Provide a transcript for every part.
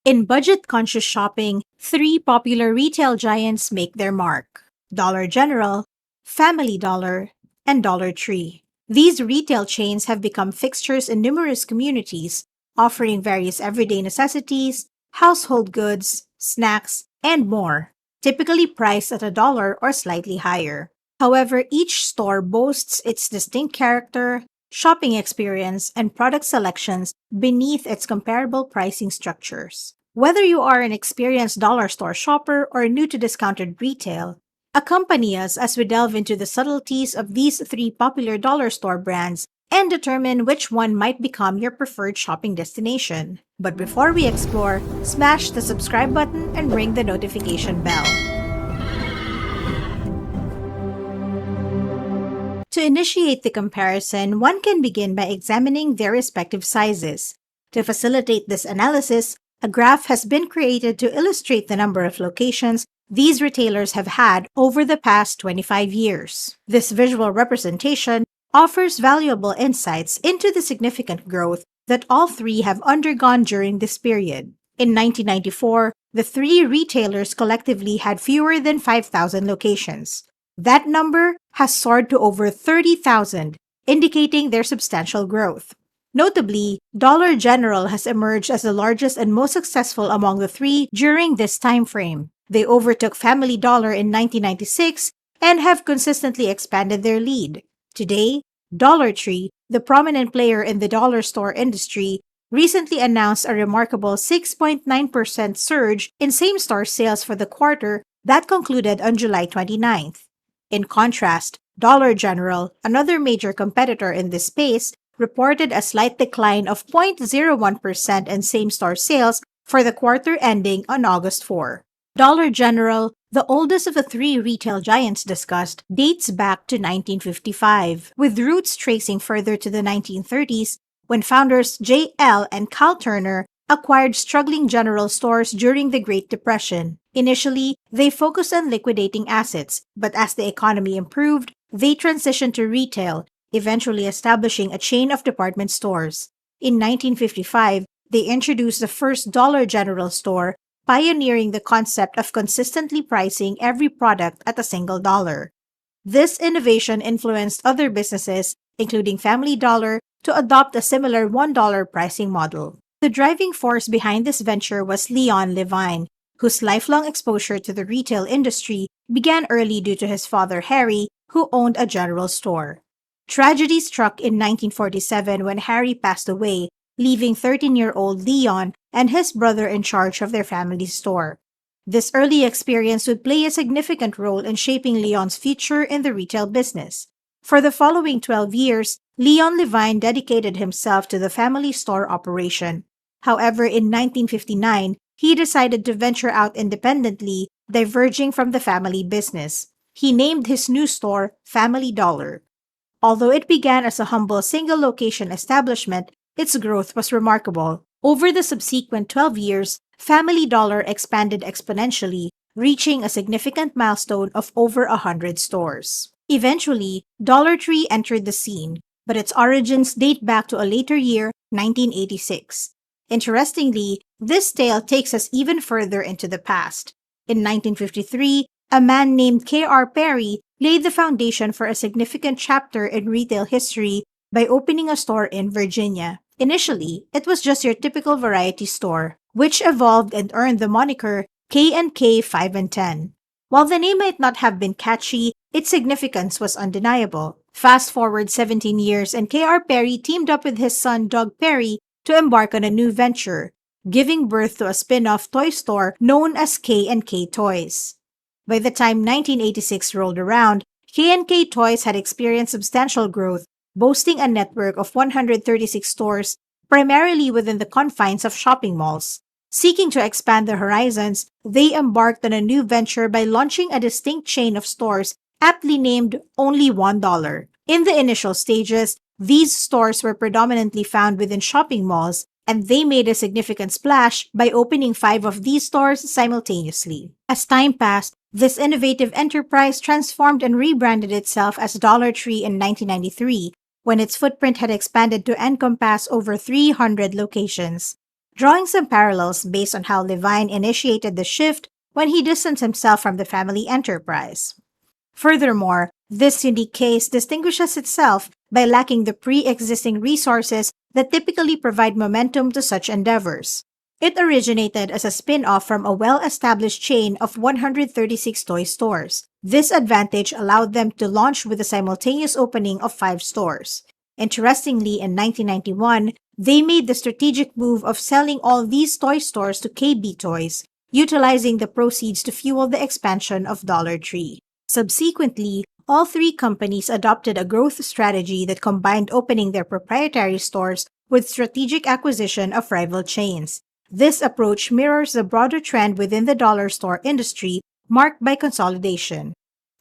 In budget-conscious shopping, three popular retail giants make their mark: Dollar General, Family Dollar, and Dollar Tree. These retail chains have become fixtures in numerous communities, offering various everyday necessities, household goods, snacks, and more, typically priced at $1 or slightly higher. However, each store boasts its distinct character, shopping experience, and product selections beneath its comparable pricing structures. Whether you are an experienced dollar store shopper or new to discounted retail, accompany us as we delve into the subtleties of these three popular dollar store brands and determine which one might become your preferred shopping destination. But before we explore, smash the subscribe button and ring the notification bell. To initiate the comparison, one can begin by examining their respective sizes. To facilitate this analysis, a graph has been created to illustrate the number of locations these retailers have had over the past 25 years. This visual representation offers valuable insights into the significant growth that all three have undergone during this period. In 1994, the three retailers collectively had fewer than 5,000 locations. That number has soared to over 30,000, indicating their substantial growth. Notably, Dollar General has emerged as the largest and most successful among the three during this time frame. They overtook Family Dollar in 1996 and have consistently expanded their lead. Today, Dollar Tree, the prominent player in the dollar store industry, recently announced a remarkable 6.9% surge in same-store sales for the quarter that concluded on July 29th. In contrast, Dollar General, another major competitor in this space, reported a slight decline of 0.01% in same-store sales for the quarter ending on August 4. Dollar General, the oldest of the three retail giants discussed, dates back to 1955, with roots tracing further to the 1930s when founders J. L. and Cal Turner acquired struggling general stores during the Great Depression. Initially, they focused on liquidating assets, but as the economy improved, they transitioned to retail, eventually establishing a chain of department stores. In 1955, they introduced the first Dollar General store, pioneering the concept of consistently pricing every product at a single dollar. This innovation influenced other businesses, including Family Dollar, to adopt a similar $1 pricing model. The driving force behind this venture was Leon Levine, whose lifelong exposure to the retail industry began early due to his father Harry, who owned a general store. Tragedy struck in 1947 when Harry passed away, leaving 13-year-old Leon and his brother in charge of their family's store. This early experience would play a significant role in shaping Leon's future in the retail business. For the following 12 years, Leon Levine dedicated himself to the family store operation. However, in 1959, he decided to venture out independently, diverging from the family business. He named his new store Family Dollar. Although it began as a humble single-location establishment, its growth was remarkable. Over the subsequent 12 years, Family Dollar expanded exponentially, reaching a significant milestone of over 100 stores. Eventually, Dollar Tree entered the scene, but its origins date back to a later year, 1986. Interestingly, this tale takes us even further into the past. In 1953, a man named K.R. Perry laid the foundation for a significant chapter in retail history by opening a store in Virginia. Initially, it was just your typical variety store, which evolved and earned the moniker K&K 5 and 10. While the name might not have been catchy, its significance was undeniable. Fast forward 17 years and K.R. Perry teamed up with his son Doug Perry to embark on a new venture, giving birth to a spin-off toy store known as K&K Toys. By the time 1986 rolled around, K&K Toys had experienced substantial growth, boasting a network of 136 stores, primarily within the confines of shopping malls. Seeking to expand their horizons, they embarked on a new venture by launching a distinct chain of stores aptly named Only $1. In the initial stages, these stores were predominantly found within shopping malls, and they made a significant splash by opening 5 of these stores simultaneously. As time passed, this innovative enterprise transformed and rebranded itself as Dollar Tree in 1993, when its footprint had expanded to encompass over 300 locations. drawing some parallels based on how Levine initiated the shift when he distanced himself from the family enterprise. Furthermore, this unique case distinguishes itself by lacking the pre-existing resources that typically provide momentum to such endeavors. It originated as a spin-off from a well-established chain of 136 toy stores. This advantage allowed them to launch with the simultaneous opening of 5 stores. Interestingly, in 1991, they made the strategic move of selling all these toy stores to KB Toys, utilizing the proceeds to fuel the expansion of Dollar Tree. Subsequently, all three companies adopted a growth strategy that combined opening their proprietary stores with strategic acquisition of rival chains. This approach mirrors the broader trend within the dollar store industry marked by consolidation.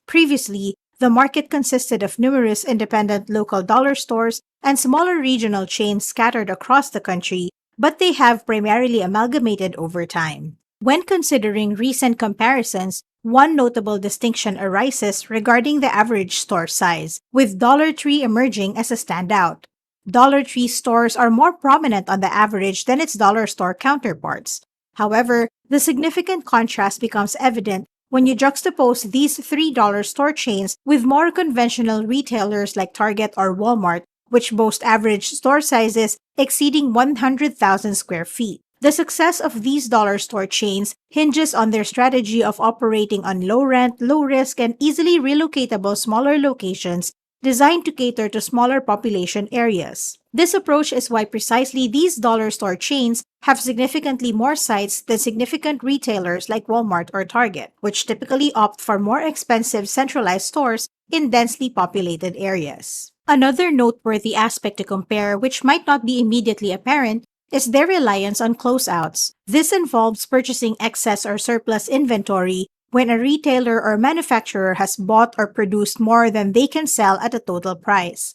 Previously, the market consisted of numerous independent local dollar stores and smaller regional chains scattered across the country, but they have primarily amalgamated over time. When considering recent comparisons, one notable distinction arises regarding the average store size, with Dollar Tree emerging as a standout. Dollar Tree stores are more prominent on the average than its dollar store counterparts. However, the significant contrast becomes evident when you juxtapose these $3 store chains with more conventional retailers like Target or Walmart, which boast average store sizes exceeding 100,000 square feet. The success of these dollar store chains hinges on their strategy of operating on low-rent, low-risk, and easily relocatable smaller locations designed to cater to smaller population areas. This approach is why precisely these dollar store chains have significantly more sites than significant retailers like Walmart or Target, which typically opt for more expensive centralized stores in densely populated areas. Another noteworthy aspect to compare, which might not be immediately apparent, is their reliance on closeouts. This involves purchasing excess or surplus inventory when a retailer or manufacturer has bought or produced more than they can sell at a total price.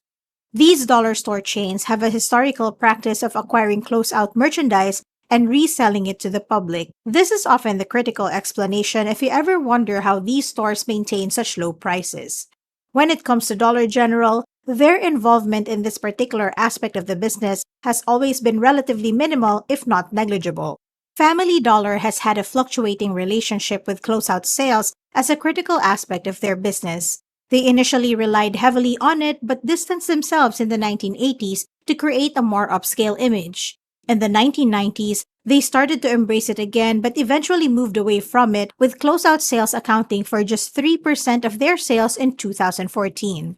These dollar store chains have a historical practice of acquiring closeout merchandise and reselling it to the public. This is often the critical explanation if you ever wonder how these stores maintain such low prices. When it comes to Dollar General, their involvement in this particular aspect of the business has always been relatively minimal, if not negligible. Family Dollar has had a fluctuating relationship with closeout sales as a critical aspect of their business. They initially relied heavily on it but distanced themselves in the 1980s to create a more upscale image. In the 1990s, they started to embrace it again but eventually moved away from it, with closeout sales accounting for just 3% of their sales in 2014.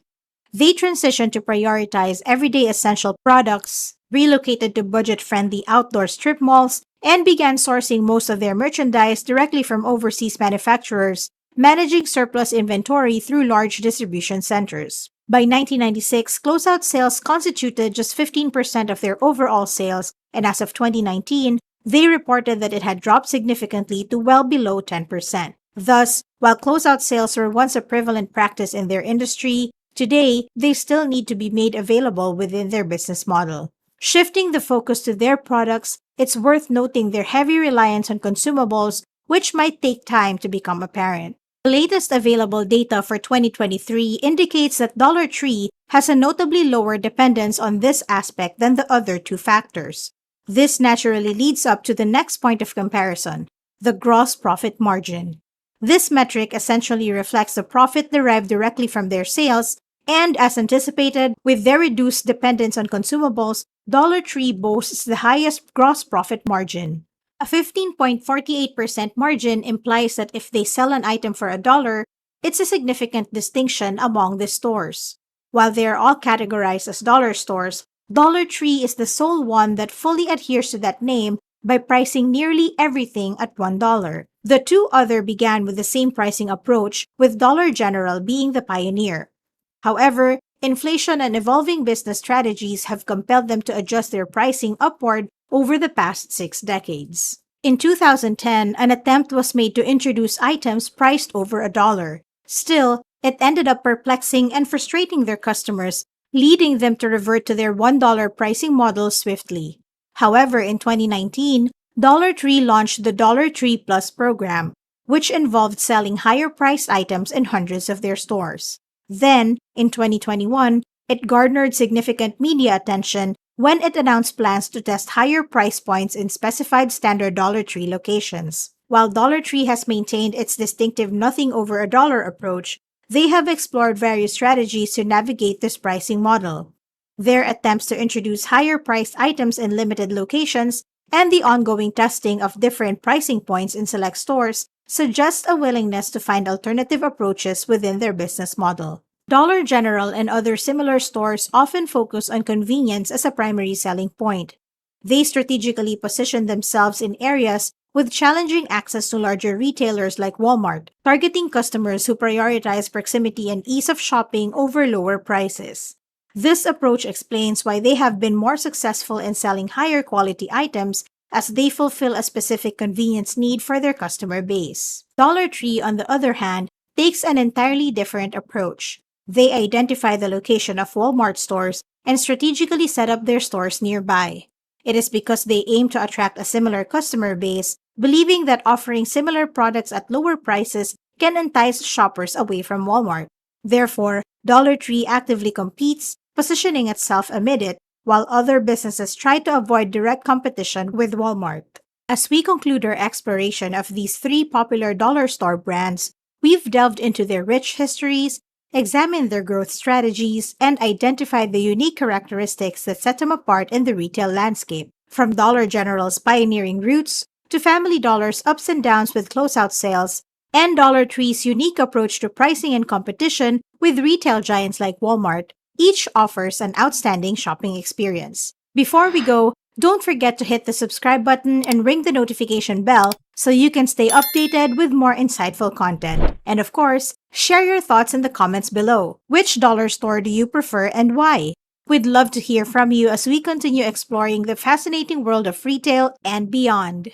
They transitioned to prioritize everyday essential products, relocated to budget-friendly outdoor strip malls, and began sourcing most of their merchandise directly from overseas manufacturers, managing surplus inventory through large distribution centers. By 1996, closeout sales constituted just 15% of their overall sales, and as of 2019, they reported that it had dropped significantly to well below 10%. Thus, while closeout sales were once a prevalent practice in their industry, today they still need to be made available within their business model. Shifting the focus to their products, it's worth noting their heavy reliance on consumables, which might take time to become apparent. The latest available data for 2023 indicates that Dollar Tree has a notably lower dependence on this aspect than the other two factors. This naturally leads up to the next point of comparison, the gross profit margin. This metric essentially reflects the profit derived directly from their sales, and as anticipated, with their reduced dependence on consumables, Dollar Tree boasts the highest gross profit margin. A 15.48% margin implies that if they sell an item for $1, it's a significant distinction among the stores. While they are all categorized as dollar stores, Dollar Tree is the sole one that fully adheres to that name by pricing nearly everything at $1. The two other began with the same pricing approach, with Dollar General being the pioneer. However, inflation and evolving business strategies have compelled them to adjust their pricing upward over the past 6 decades. In 2010, an attempt was made to introduce items priced over $1. Still, it ended up perplexing and frustrating their customers, leading them to revert to their $1 pricing model swiftly. However, in 2019, Dollar Tree launched the Dollar Tree Plus program, which involved selling higher-priced items in hundreds of their stores. Then, in 2021, it garnered significant media attention when it announced plans to test higher price points in specified standard Dollar Tree locations. While Dollar Tree has maintained its distinctive nothing over a dollar approach, they have explored various strategies to navigate this pricing model. Their attempts to introduce higher priced items in limited locations and the ongoing testing of different pricing points in select stores suggest a willingness to find alternative approaches within their business model. Dollar General and other similar stores often focus on convenience as a primary selling point. They strategically position themselves in areas with challenging access to larger retailers like Walmart, targeting customers who prioritize proximity and ease of shopping over lower prices. This approach explains why they have been more successful in selling higher quality items as they fulfill a specific convenience need for their customer base. Dollar Tree, on the other hand, takes an entirely different approach. They identify the location of Walmart stores and strategically set up their stores nearby. It is because they aim to attract a similar customer base, believing that offering similar products at lower prices can entice shoppers away from Walmart. Therefore, Dollar Tree actively competes, positioning itself amid it, while other businesses try to avoid direct competition with Walmart. As we conclude our exploration of these three popular dollar store brands, we've delved into their rich histories, examined their growth strategies, and identified the unique characteristics that set them apart in the retail landscape. From Dollar General's pioneering roots to Family Dollar's ups and downs with closeout sales, and Dollar Tree's unique approach to pricing and competition with retail giants like Walmart, each offers an outstanding shopping experience. Before we go, don't forget to hit the subscribe button and ring the notification bell so you can stay updated with more insightful content. And of course, share your thoughts in the comments below. Which dollar store do you prefer and why? We'd love to hear from you as we continue exploring the fascinating world of retail and beyond.